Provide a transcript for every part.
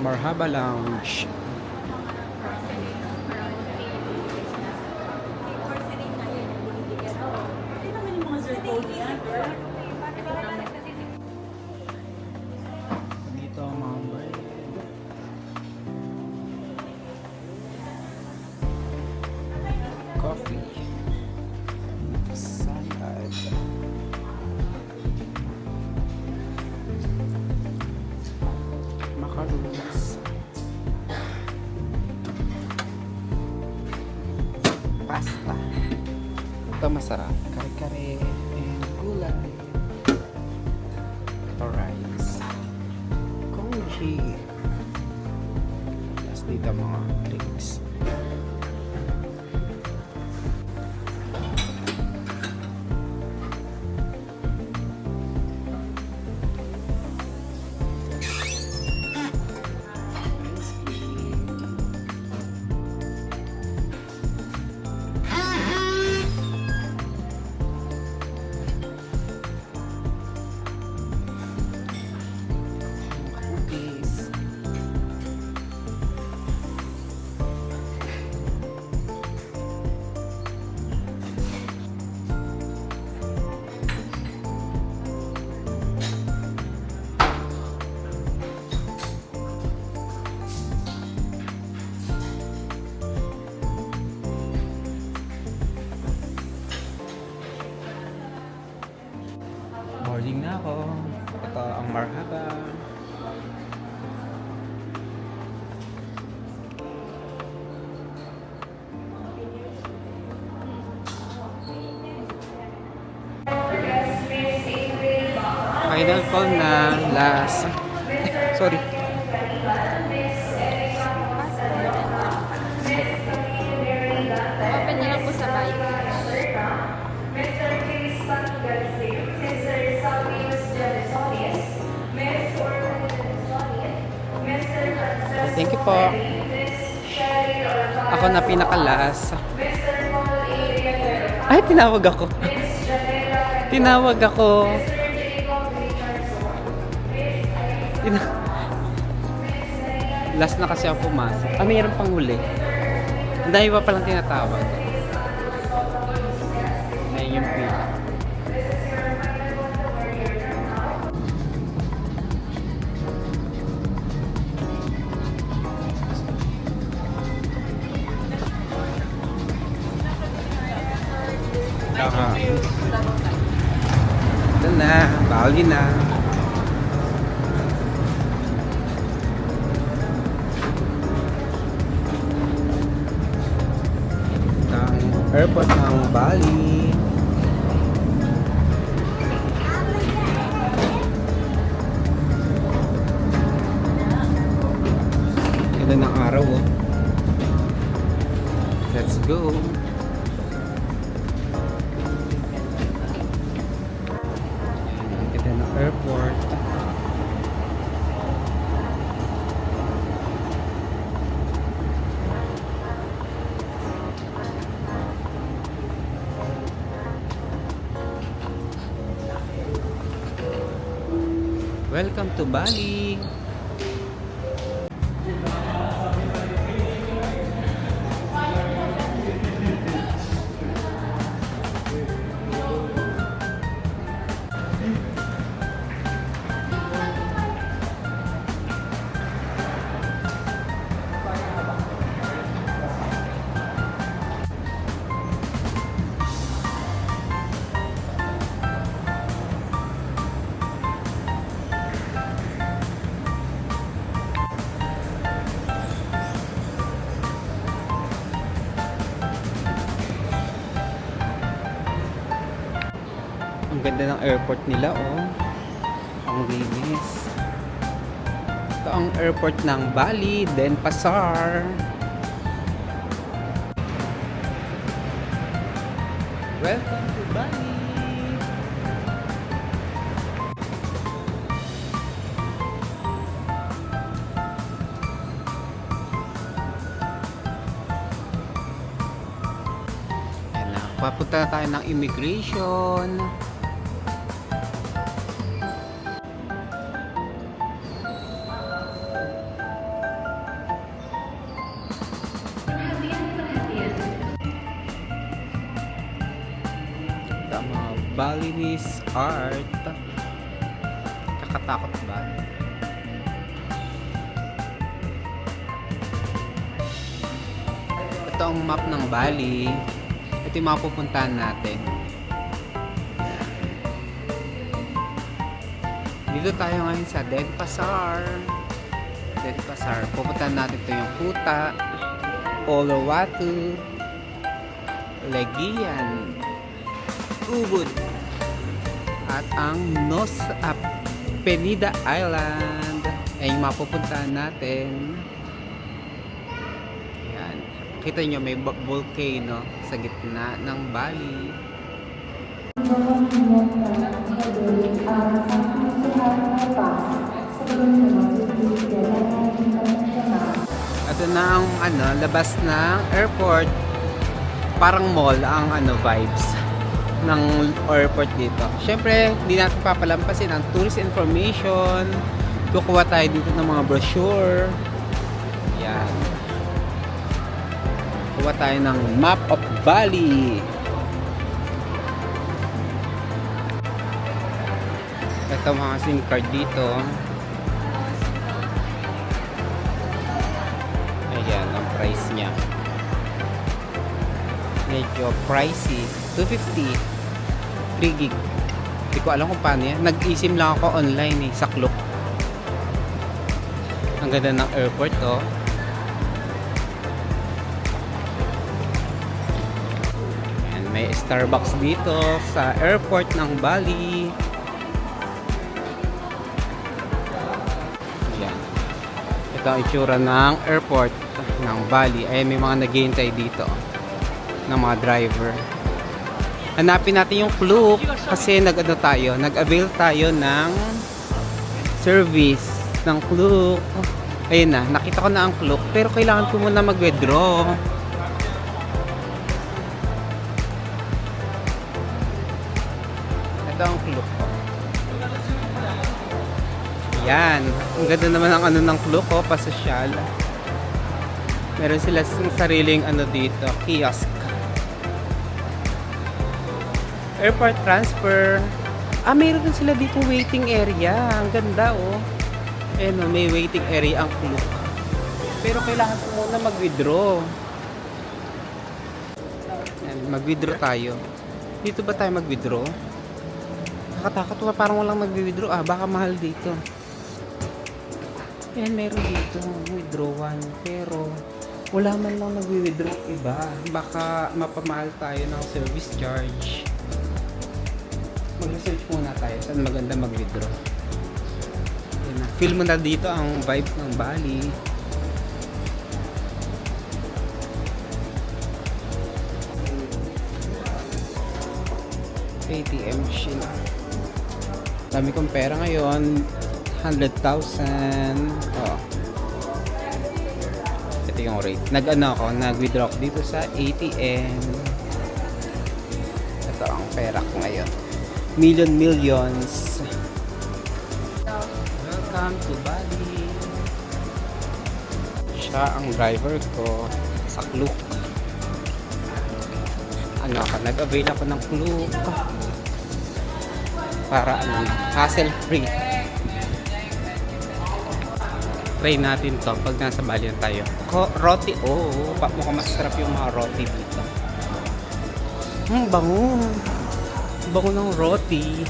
Marhaba Lounge. Dito ang mga bread. Coffee. Salad. Macarons. Pasta. Ito masarap. Kare-kare and gulay. Ito rice. Congee. Tapos dito mga drinks. Cookies. Boarding na ako. Ito ang Marhaba. Final call na. Last. Sorry. Open niyo lang po sa bike. Thank you po. Ako na pinaka-last. Ay, tinawag ako. Tinawag ako. Last na kasi ako pumasok. Ah, mayroon pang huli. Ang dami pa palang tinatawag. Ayun yung pila. Ito na, bali na. Ito ang airport ng Bali. Ganda ng araw, oh. Let's go. Airport. Welcome to Bali. Ang ganda ng airport nila, oh. Ang linis. Ito ang airport ng Bali, Denpasar. Welcome to Bali. Ayan na, papunta na tayo ng immigration. Balinese art. Kakatakot ba? Ito ang map ng Bali. Ito yung mga pupuntahan natin. Dito tayo ngayon sa Denpasar. Pupuntahan natin ito yung Kuta, Uluwatu, Legian, Ubud, at ang Penida Island. Ay yung mapupuntahan natin. Yan. Kita nyo may volcano sa gitna ng Bali. Ito na ang labas ng airport. Parang mall ang vibes ng airport dito. Syempre, hindi natin papalampasin ang tourist information. Kukuha tayo dito ng mga brochure. Yan. Kuha tayo ng map of Bali. Ito mga SIM card dito. Ayan, ang price niya. Medyo pricey. 250. 3 gig. Hindi ko alam kung paano yan. Nag-eSIM lang ako online sa Klook. Ang ganda ng airport to. Ayan, may Starbucks dito sa airport ng Bali. Ayan. Ito ang itsura ng airport ng Bali. Ay may mga naghihintay dito ng mga driver. Hanapin natin yung Klook kasi nag-avail tayo ng service ng Klook. Ayun na, nakita ko na ang Klook pero kailangan ko muna mag-withdraw. Ito ang Klook ko. Yan, ang ganda naman ang ng Klook ko, pasosyal. Meron sila sariling dito, kiosk. Airport transfer. Meron din sila dito waiting area. Ang ganda Ayan may waiting area ang Klook. Pero kailangan ko muna mag-withdraw. Ayan, mag-withdraw tayo. Dito ba tayo mag-withdraw? Nakatakot parang walang mag-withdraw. Baka mahal dito. Ayan, meron dito withdrawan. Pero wala man lang nag-withdraw iba. Baka mapamahal tayo ng service charge. Mag-research muna tayo saan maganda mag-withdraw. Feel mo na dito ang vibes ng Bali. ATM machine. Dami kong pera ngayon. 100,000. Ito yung rate. Nag-withdraw ako dito sa ATM. Ito ang pera ko ngayon. Millions. Welcome to Bali. Siya ang driver ko sa Klook. Nag-avail ako ng Klook para hassle free. Try natin to pag nasa Bali na tayo. Roti, mukhang masarap yung mga roti dito. Bango. Bango ng roti.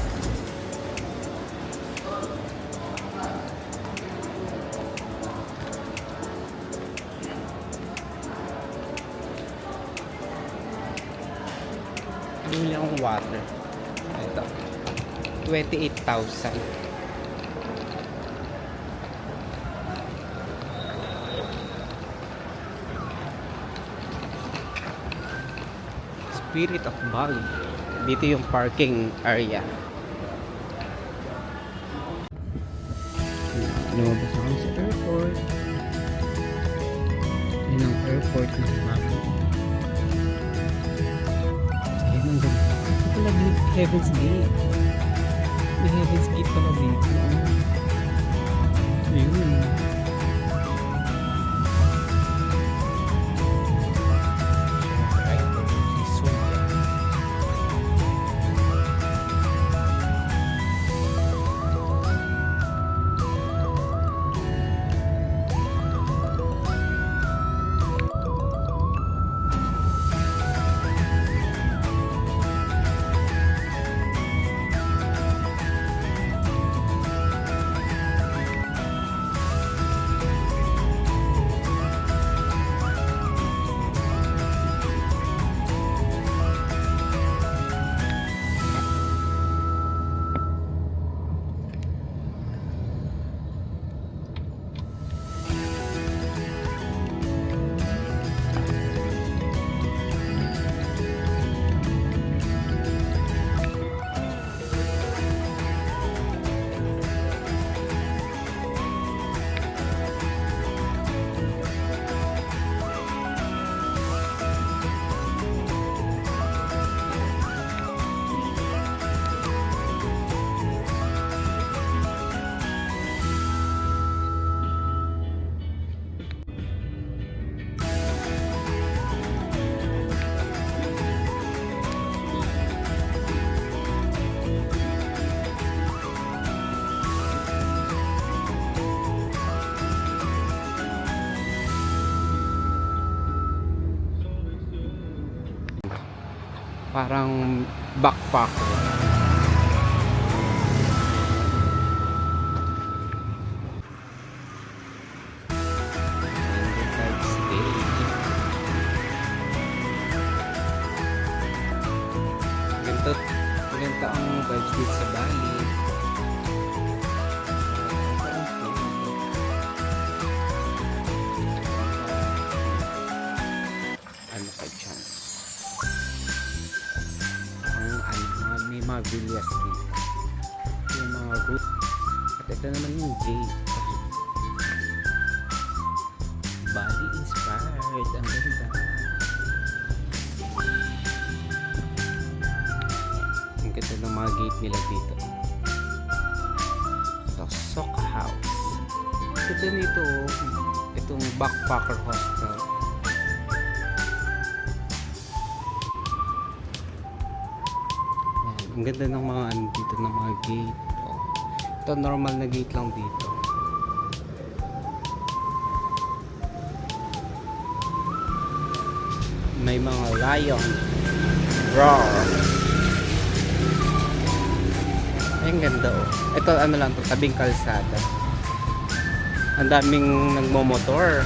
Bumili akong water. Ito. 28,000. Spirit of Bali. Dito yung parking area. Lumabas ako sa airport. Yun ang airport ng Bali. Ayun ang ganda. Ito pala Heaven's Gate. May Heaven's Gate pala dito. Ayun. Parang backpack. Ganito, ganito ang vibes dito sa Bali. Ano ka dyan? May mga villas dito. Yung mga route. At ito naman yung gate. Bali inspired. Ang ganda. Ang ganda ng mga gate nila dito. Ito, Soka House. Ito nito, itong backpacker hostel. Ang ganda ng mga ano dito, ng mga gate. Oh. Ito normal na gate lang dito. May mga lion. Roar. Ay, ang ganda oh. Ito ano lang to, tabing kalsada. Ang daming nagmomotor.